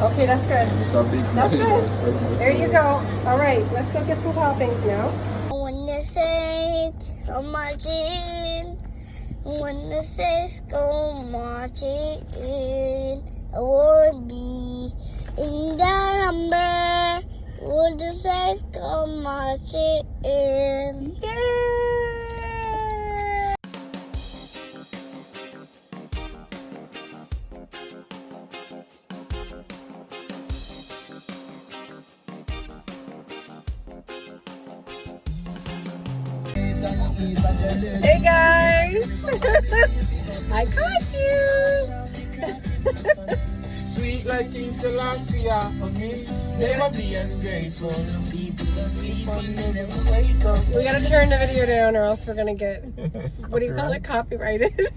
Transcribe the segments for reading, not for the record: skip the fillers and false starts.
Okay, that's good. It's a big That's money, good. guys. So There you go. All right, let's go get some toppings now. When the saints go marching, when the saints go marching in, I will be in the number. When the saints go marching in. Yay! Hey guys! I caught you! sweet like King Selassie for me. Never be ungrateful. People that sleep and they never wake up. We gotta turn the video down or else we're gonna get, what do you call it, copyrighted.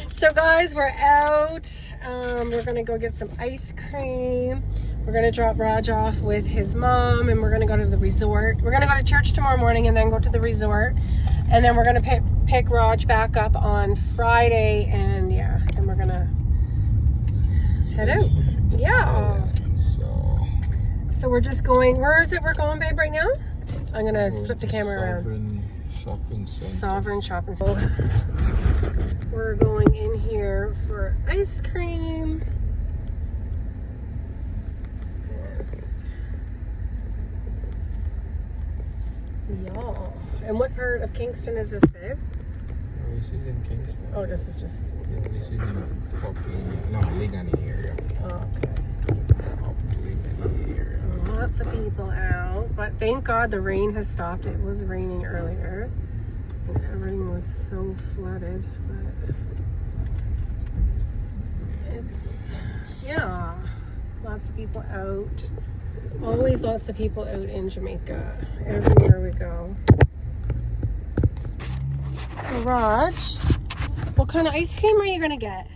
So guys, we're out. We're gonna go get some ice cream. We're gonna drop Raj off with his mom and we're gonna go to the resort. We're gonna go to church tomorrow morning and then go to the resort. And then we're gonna pick Raj back up on Friday and yeah, then we're gonna head out. Yeah. So we're just going, where is it we're going, babe, right now? I'm gonna flip the camera around. Sovereign Shopping Center. We're going in here for ice cream. Yes. Y'all. And what part of Kingston is this, babe? This is in Kingston. Oh, this is just... Yeah, this is in Ligani area. Oh, okay. Lots of people out, but thank God the rain has stopped. It was raining earlier and everything was so flooded, but it's, yeah, lots of people out. Always lots of people out in Jamaica, everywhere we go. So Raj, what kind of ice cream are you gonna get?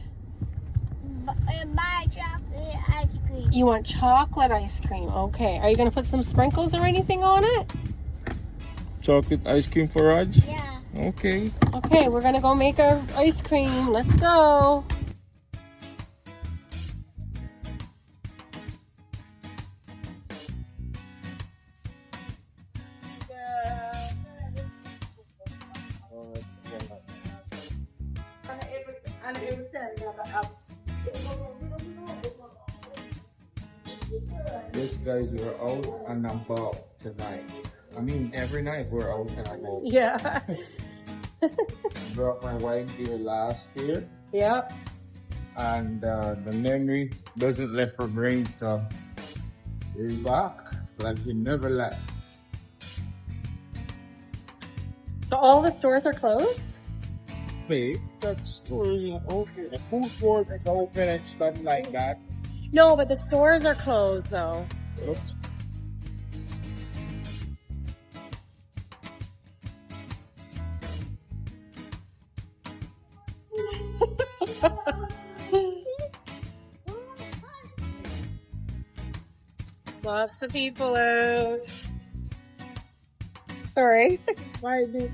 My chocolate ice cream. You want chocolate ice cream, okay. Are you gonna put some sprinkles or anything on it? Chocolate ice cream for Raj? Yeah. Okay. Okay, we're gonna go make our ice cream. Let's go. Yes, guys, we're out and about tonight. I mean, every night we're out and about. Yeah. Brought my wife here last year, Yep. and the memory doesn't let her brain, so we're back like we never left. So all the stores are closed? Babe, that's totally okay. The food court is open and stuff like that. No, but the stores are closed though. Oops. Lots of people out. Sorry. Why did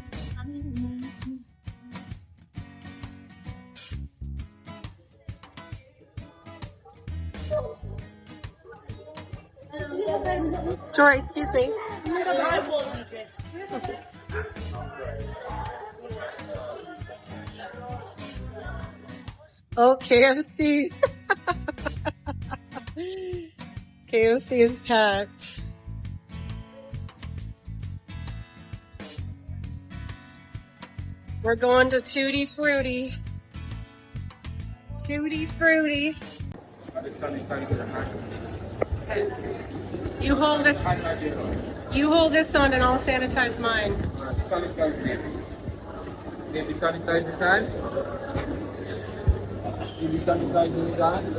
Sorry, excuse me. Oh, KFC. KFC is packed. We're going to Tutti Frutti. Tutti Frutti. Okay. You hold this. You hold this on, and I'll sanitize mine. Baby, sanitize his hand. Baby, sanitize his hand.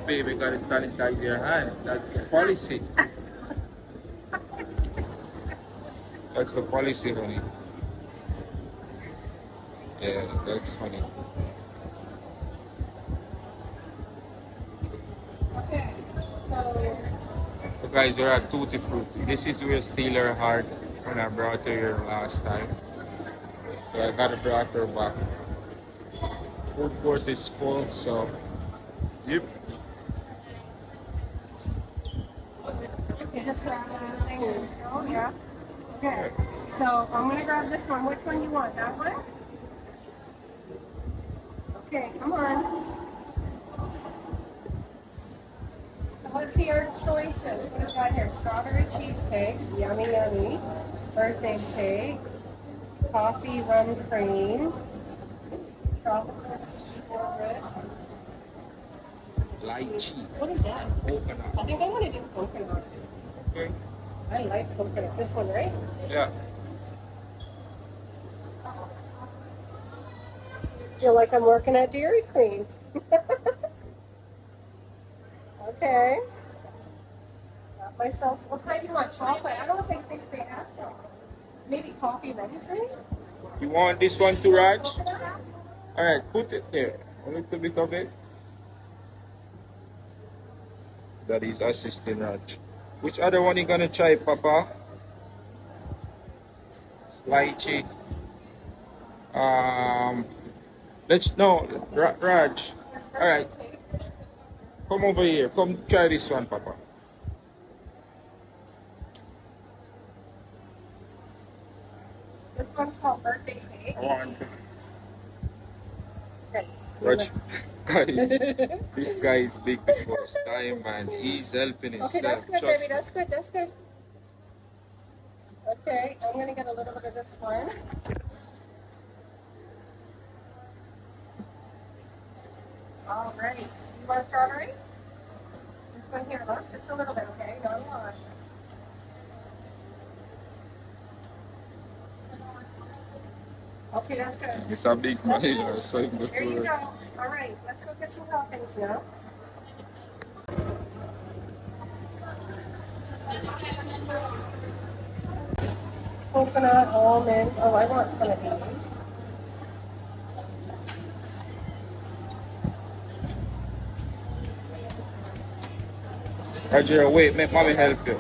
Baby, gotta sanitize your hand. That's the policy. That's the policy, honey. Yeah, that's funny. Okay, so So guys, we're at Tutti Frutti. This is where Steeler Heart when I brought her here last time. So I gotta brought her back. Food court is full, so yep. You just oh yeah. Okay. So I'm gonna grab this one. Which one you want? That one? Okay, come on. So let's see our choices. What do we got here? Strawberry cheesecake, yummy yummy. Birthday cake, coffee rum cream, tropical strawberry. Lychee. What is that? Coconut. I think I want to do coconut. Okay. I like coconut. This one, right? Yeah. Feel like I'm working at Dairy Queen. Okay. Got myself. What kind do you want? Chocolate? I don't think they have chocolate. Maybe coffee rum cream? You want this one too, Raj? Alright, put it there. A little bit of it. That is assisting Raj. Which other one you gonna try, Papa? Lychee. Let's no, Raj. Alright. Come over here. Come try this one, Papa. This one's called birthday cake. One. Okay. Raj. Guys, this guy is big before his time, man. He's helping himself. Okay, that's good, Trust baby. me. That's good. That's good. Okay, I'm gonna get a little bit of this one. All right. You want a strawberry? This one here, look. Just a little bit, okay? Not a lot. Okay, that's good. It's a big man, you know, so There you go. All right, let's go get some toppings now. Coconut, almonds. Oh, I want some of these. Rajero, wait, make mommy help you.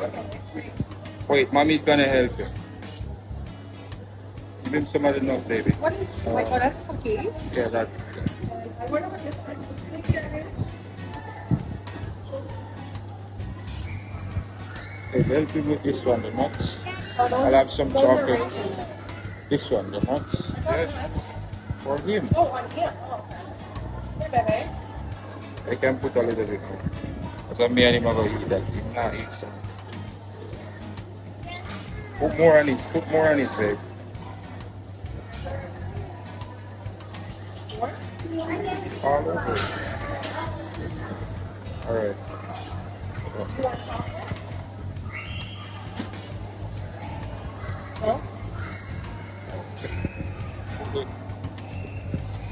Wait, mommy's gonna help you. Give him some of the nut, baby. What is, like, what else? Cookies? Yeah, that. I wonder what this is. Hey, help you with this one, the nuts. Oh, those- I'll have some those are chocolate. raisins. This one, the nuts. Yeah, Donuts. for him. Oh, on him. Oh, okay. Here, baby. I can put a little bit more. Because me and him are going to eat that. Him not eat some. Put more on his, babe. What? All over. Alright. You want chocolate? No?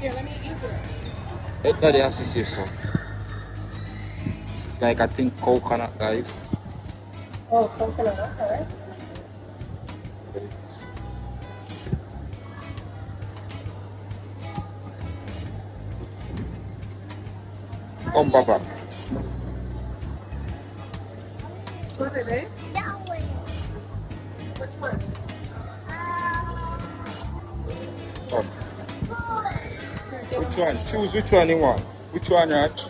Here, let me eat it. Let daddy assist you, son. It's like, I think, coconut, guys. Oh, coconut, okay. Come, Papa. What are they? That way. Which one? Come. Which one? Choose which one you want. Which one, Raj?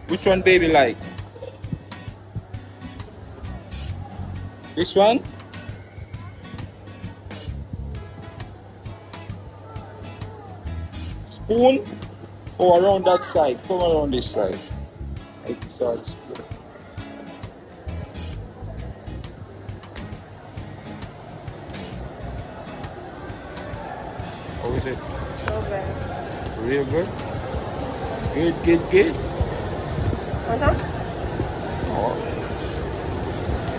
Which one baby like? This one? Spoon? Oh, around that side. Come around this side. Right side spoon. How is it? So good. Real good? Good, good, good. Uh-huh. Oh.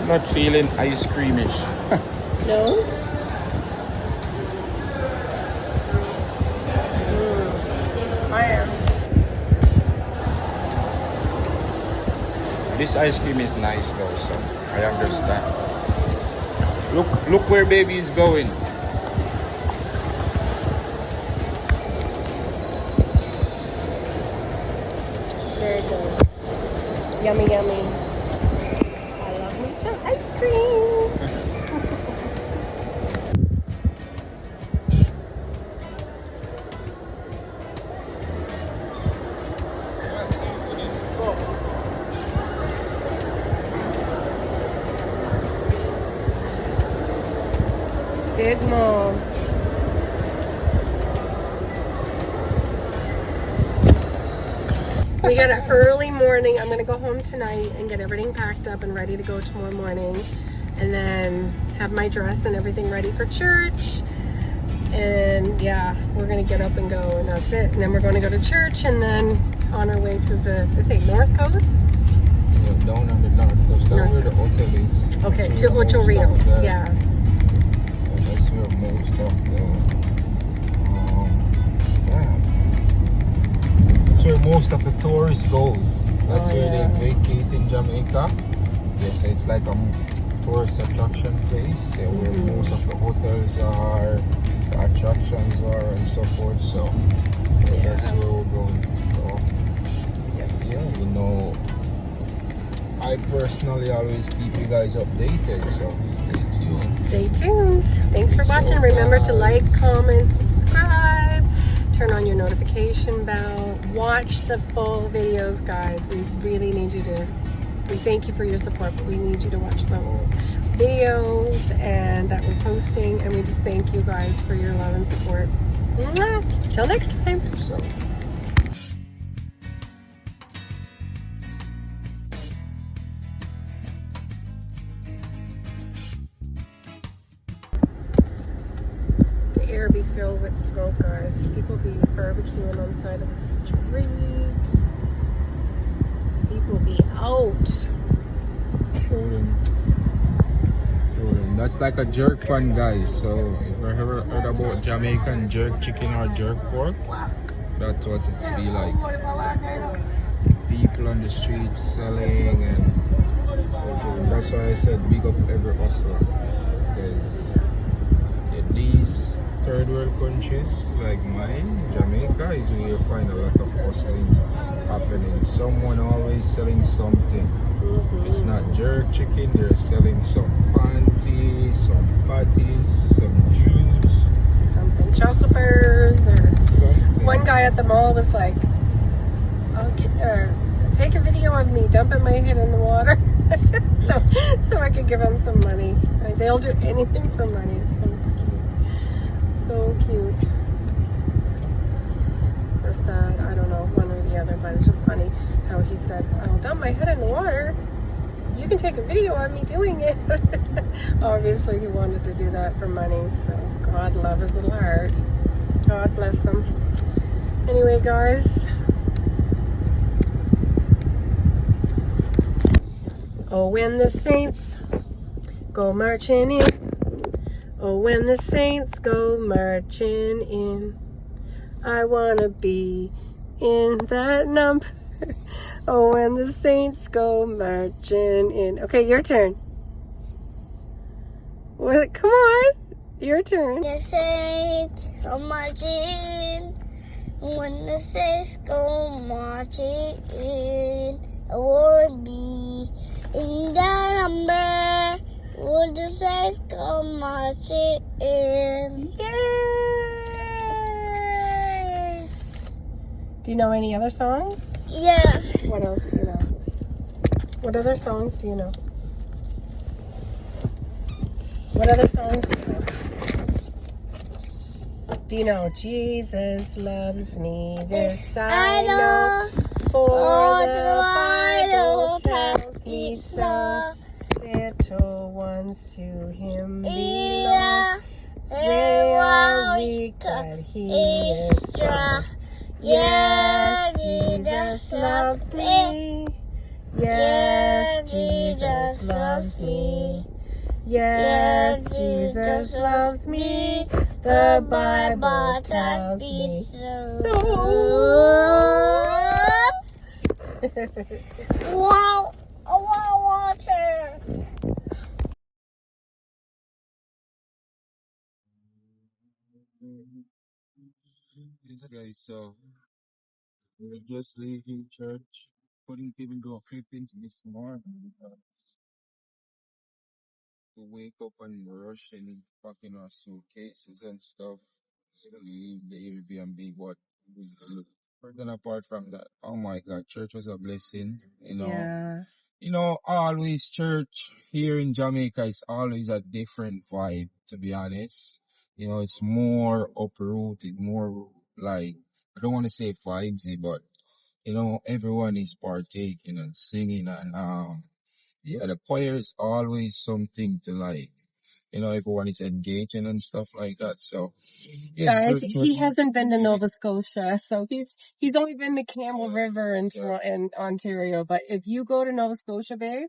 I'm not feeling ice creamish. No? I am. This ice cream is nice though, so I understand. Look where baby is going. It's very good. Yummy, yummy. I love me some ice cream. Big mall. We got an early morning. I'm gonna go home tonight and get everything packed up and ready to go tomorrow morning, and then have my dress and everything ready for church. And yeah, we're gonna get up and go, and that's it. And then we're going to go to church, and then on our way to the, they say North Coast? Yeah, down on the north coast. Down where the hotel is. Okay, to Ocho Rios. Yeah. That's where most of the that's where most of the tourists goes. That's where they vacate in Jamaica. Yeah, so it's like a tourist attraction place. Yeah, where most of the hotels are, the attractions are, and so forth. So that's where we're going. So yeah, you know, I personally always keep you guys updated. So stay tuned. Stay tuned. Thanks for watching. Remember to like, comment, subscribe. Turn on your notification bell. Watch the full videos, guys. We really need you to. We thank you for your support, but we need you to watch the whole videos and that we're posting. And we just thank you guys for your love and support. Mwah. Till next time. Peace out. Air be filled with smoke, guys. People be barbecuing on the side of the street. People be out. Show them. That's like a jerk pan, guys. So if you ever heard about Jamaican jerk chicken or jerk pork, that's what it's be like. People on the street selling, and that's why I said big up every hustle, because these third world countries like mine, Jamaica, is where you find a lot of hustling happening. Someone always selling something. If it's not jerk chicken, they're selling some panties, some patties, some juice, Something. Chocolate bars or something. one guy at the mall was like, take a video of me dumping my head in the water so I could give him some money. Like, they'll do anything for money. It's so cute. So cute. Or sad. I don't know, one or the other, but it's just funny how he said, I'll dump my head in the water. You can take a video of me doing it. Obviously, he wanted to do that for money, so God love his little heart. God bless him. Anyway, guys. Oh, when the saints go marching in. Oh, when the saints go marching in. I wanna be in that number. Oh, when the saints go marching in. Okay, your turn. What? Come on. Your turn. The saints go marching. When the saints go marching in, I will be in that number. When the saints go marching in. Yay! Do you know any other songs? Yeah. What else do you know? What other songs do you know? What other songs do you know? Do you know Jesus loves me? This I know, for the Bible tells me so. Little ones to him belong. They are weak, but he is strong. Yes, Jesus loves me. Yes, Jesus loves me. Yes, Jesus loves me. The Bible tells me so. Wow, I want water. This guy, so we're just leaving church. Couldn't even go creeping this morning because we wake up and rush and packing our suitcases and stuff. So we leave the Airbnb, but we look. But then apart from that, oh my God, church was a blessing. You know, Yeah. Always church here in Jamaica is always a different vibe, to be honest. It's more uprooted, more like, I don't want to say vibesy, but, everyone is partaking and singing and, yeah, the choir is always something to like. Everyone is engaging and stuff like that. So, yeah, Guys, church he was hasn't been to Nova Scotia, so he's only been to Campbell River in in Ontario. But if you go to Nova Scotia, babe,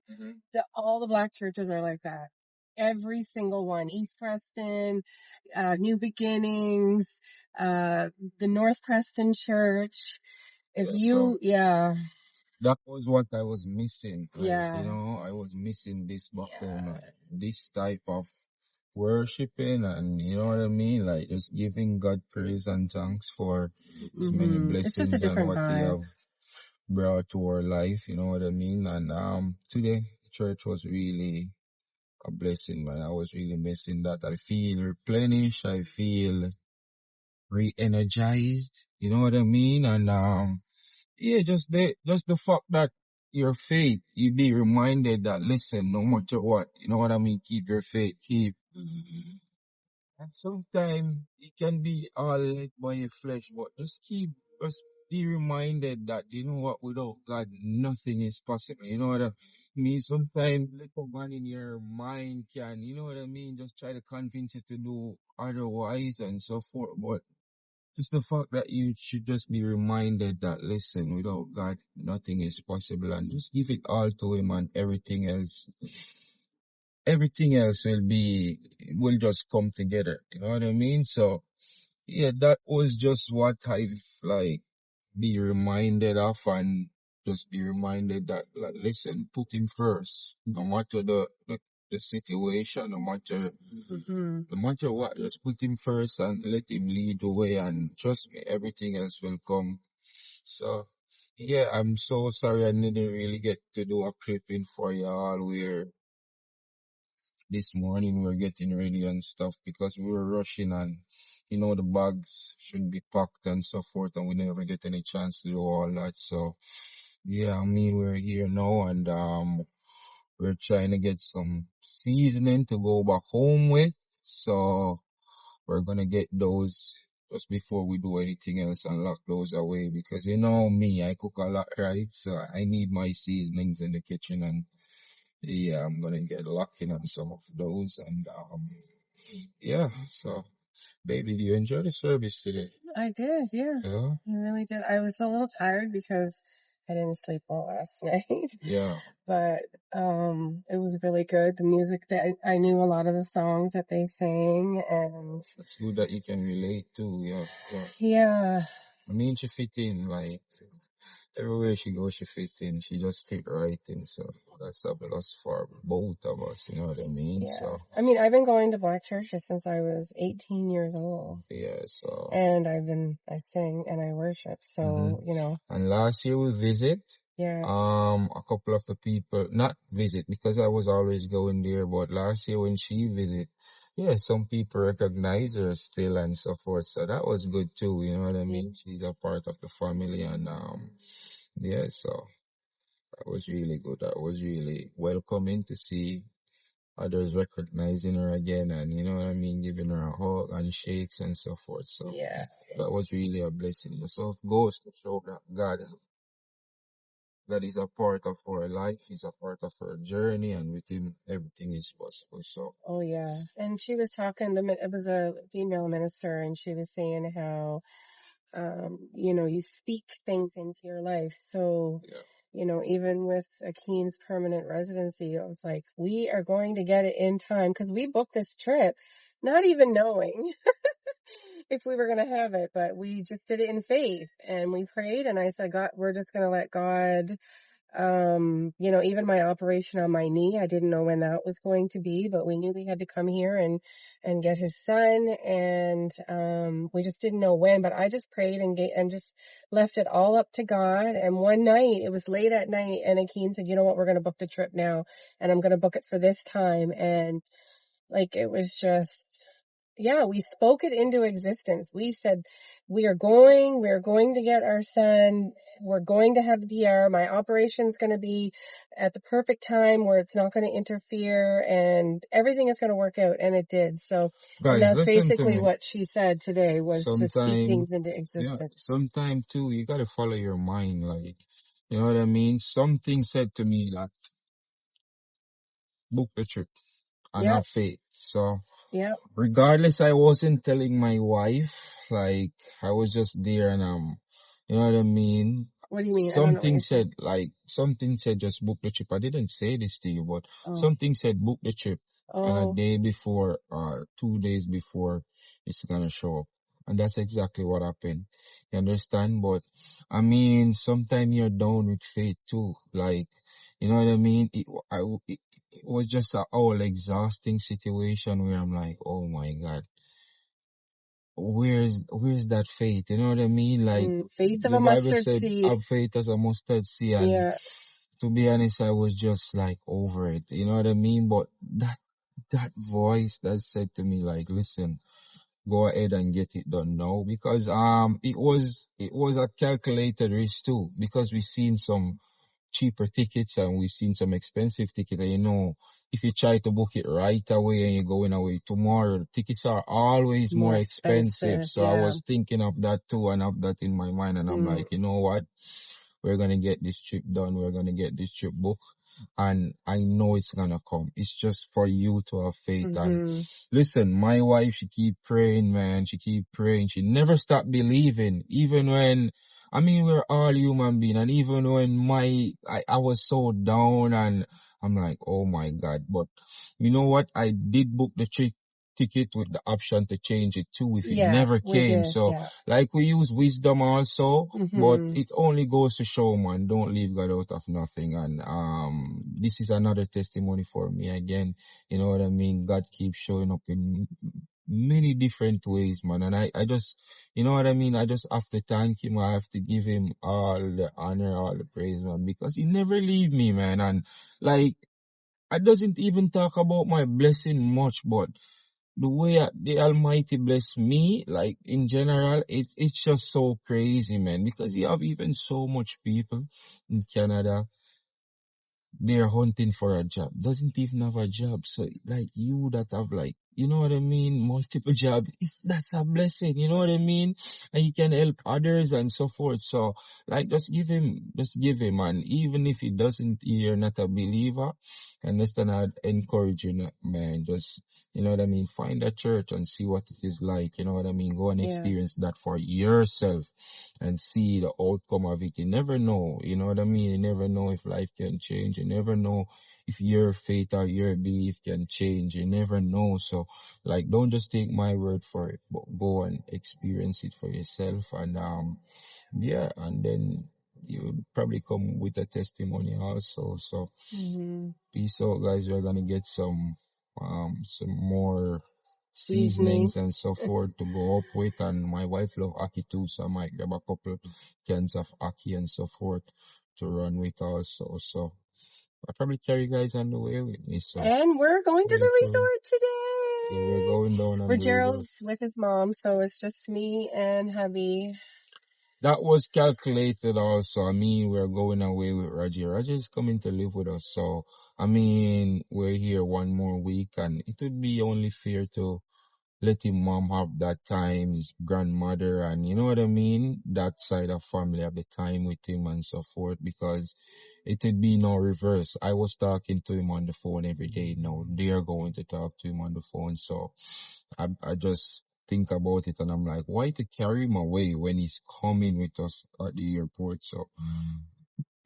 all the black churches are like that. Every single one. East Preston, New Beginnings, the North Preston Church. If you, that was what I was missing. Like, yeah, I was missing this back home, like, this type of worshiping, and you know what I mean? Like, just giving God praise and thanks for his many it's just a blessings and different what he vibe. have brought to our life, you know what I mean? And today church was really a blessing, man. I was really missing that. I feel replenished, I feel re-energized, you know what I mean? And yeah, just the fact that your faith, you be reminded that, listen, no matter what, you know what I mean, keep your faith, keep. And sometimes it can be all led by your flesh, but just be reminded that, you know what, without God, nothing is possible. You know what I mean? Sometimes little man in your mind can, you know what I mean, just try to convince you to do otherwise and so forth. But just the fact that you should just be reminded that, listen, without God, nothing is possible, and just give it all to Him, and everything else will just come together. You know what I mean? So, yeah, that was just what I've like be reminded of, and just be reminded that, like, listen, put Him first, no matter the situation, no matter what, just put Him first and let Him lead the way, and trust me, everything else will come. So, yeah, I'm so sorry I didn't really get to do a clipping for y'all where this morning we were getting ready and stuff because we were rushing, and the bags should be packed and so forth, and we never get any chance to do all that. So, yeah, we're here now, and we're trying to get some seasoning to go back home with. So we're gonna get those just before we do anything else and lock those away, because you know me, I cook a lot, right? So I need my seasonings in the kitchen, and yeah, I'm gonna get locking on some of those, and yeah. So, baby, do you enjoy the service today? I did, yeah. Yeah, I really did. I was a little tired because I didn't sleep well last night. yeah. But it was really good. The music that I knew a lot of the songs that they sang, and It's good that you can relate to. Yeah, yeah. yeah, She fit in, like, everywhere she goes, she fit in. She just fit right in. So that's a plus for both of us. You know what I mean? yeah. So I mean, I've been going to black churches since I was 18 years old. yeah. So And I sing and I worship. So, and last year we visit. yeah. A couple of the people not visit because I was always going there, but last year when she visit, yeah, some people recognize her still and so forth. So that was good too. You know what I mean? She's a part of the family, and yeah. So that was really good. That was really welcoming to see others recognizing her again, and you know what I mean, giving her a hug and shakes and so forth. So Yeah. that was really a blessing. So it goes to show that God is a part of our life, He's a part of our journey, and with Him everything is possible. So Oh, yeah. And she was talking, it was a female minister, and she was saying how, you speak things into your life. So, yeah, even with Akeen's permanent residency, I was like, we are going to get it in time, because we booked this trip not even knowing if we were going to have it, but we just did it in faith, and we prayed, and I said, God, we're just going to let God, even my operation on my knee, I didn't know when that was going to be, but we knew we had to come here and get his son, and we just didn't know when, but I just prayed and just left it all up to God. And one night, it was late at night, and Akeen said, you know what, we're going to book the trip now, and I'm going to book it for this time. And like, it was just, yeah, we spoke it into existence. We said, we're going to get our son. we're going to have the PR. My operation's going to be at the perfect time where it's not going to interfere and everything is going to work out. And it did. So, and Guys, that's listen to basically me. what she said today was to speak Sometime, things into yeah, existence. sometime too, you gotta follow your mind, like, you know what I mean? Something said to me that book the trip and Yep. have faith. So, Yep. regardless, I wasn't telling my wife, like, I was just there and, you know what I mean? What do you mean? I don't know what you're saying. Something said just book the trip. I didn't say this to you, but Oh. something said book the trip. And a Oh. day before, or 2 days before, it's gonna show up. And that's exactly what happened. You understand? But, I mean, sometimes you're down with faith too. Like, you know what I mean? It was just a whole exhausting situation where I'm like, oh my God, where's that faith? You know what I mean? Like, Faith of the a Bible mustard said, seed. have faith as a mustard seed. And Yeah. to be honest, I was just like over it. You know what I mean? But that voice that said to me, like, listen, go ahead and get it done now, because it was a calculated risk too, because we seen some cheaper tickets and we've seen some expensive tickets. And you know, if you try to book it right away and you're going away tomorrow, the tickets are always more expensive. So I Yeah. was thinking of that too and have that in my mind. And I'm like, you know what? We're going to get this trip done. We're going to get this trip booked. And I know it's going to come. It's just for you to have faith. And listen, my wife, she keep praying, man. She keep praying. She never stopped believing. Even when, I mean, we're all human beings. And even when I was so down and I'm like, oh my God. But you know what? I did book the ticket with the option to change it too if it never came. So like we use wisdom also, but it only goes to show, man, don't leave God out of nothing. And this is another testimony for me again. You know what I mean? God keeps showing up in many different ways, man. And I just, you know what I mean? I just have to thank him. I have to give him all the honor, all the praise, man, because he never leave me, man. And like, I doesn't even talk about my blessing much, but the way the Almighty bless me, like in general, it's just so crazy, man. Because you have even so much people in Canada, they're hunting for a job, doesn't even have a job. So like you that have like, you know what I mean, multiple jobs, that's a blessing, you know what I mean? And you can help others and so forth. So like just give him. And even if he doesn't, you're not a believer, and let's not encourage you, man. Just, you know what I mean, find a church and see what it is like, you know what I mean? Go and experience that for yourself and see the outcome of it. You never know, you know what I mean? You never know if life can change. You never know if your faith or your belief can change. You never know. So, like, don't just take my word for it, but go and experience it for yourself. And, yeah, and then you probably come with a testimony also. So, peace out, guys. We're gonna get some more seasonings and so forth to go up with. And my wife love ackee too, so I might grab a couple cans of ackee and so forth to run with also. So I'll probably carry you guys on the way with me. So, and we're going to the resort today. Yeah, we're going down on the resort. Rajero's with his mom, so it's just me and hubby. That was calculated also. I mean, we're going away with Rajero. Rajero's coming to live with us. So, I mean, we're here one more week, and it would be only fair to let his mom have that time, his grandmother, and you know what I mean? That side of family have the time with him and so forth, because it would be no reverse. I was talking to him on the phone every day. Now they're going to talk to him on the phone. So I just think about it and I'm like, why to carry him away when he's coming with us at the airport? So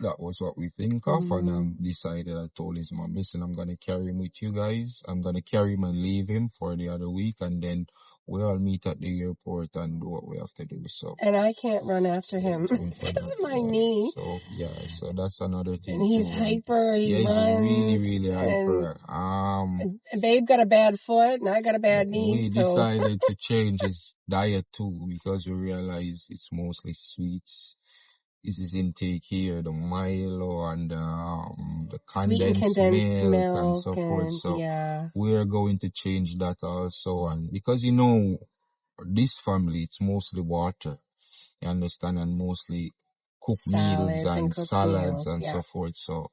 that was what we think of, and decided, I told his mom, listen, I'm going to carry him with you guys. I'm going to carry him and leave him for the other week, and then we all meet at the airport and do what we have to do. So, and I can't run after him. It's my knee. So, yeah, so that's another thing. And he's hyper, he runs. He's really hyper. And Babe got a bad foot, and I got a bad knee. We decided to change his diet too, because we realize it's mostly sweets. This is intake here, the Milo and the condensed milk and so forth. So we're going to change that also. And because, you know, this family, it's mostly water, you understand, and mostly cooked Salads meals and and cooked salads meals, and yeah. so forth. So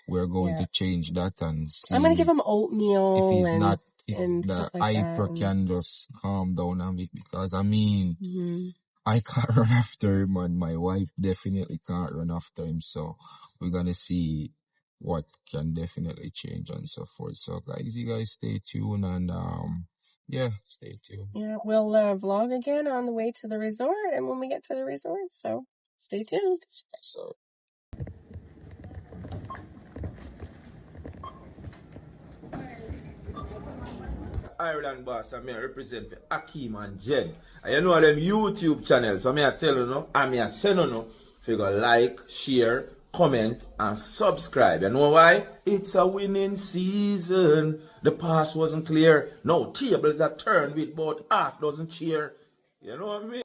we're going Yeah. to change that and see I'm gonna give him if oatmeal he's not, if and the stuff like hyper that. can just calm down a bit, because I mean, Mhm. I can't run after him and my wife definitely can't run after him. So we're gonna see what can definitely change and so forth. So guys, you guys stay tuned and yeah, stay tuned. Yeah, we'll vlog again on the way to the resort and when we get to the resort. So stay tuned. So Ireland boss, I represent for Akeem and Jen. And you know them YouTube channels, so I tell you no, and I send you no, if you go like, share, comment, and subscribe. You know why? It's a winning season. The pass wasn't clear. No tables are turned with about half dozen cheer. You know what I mean?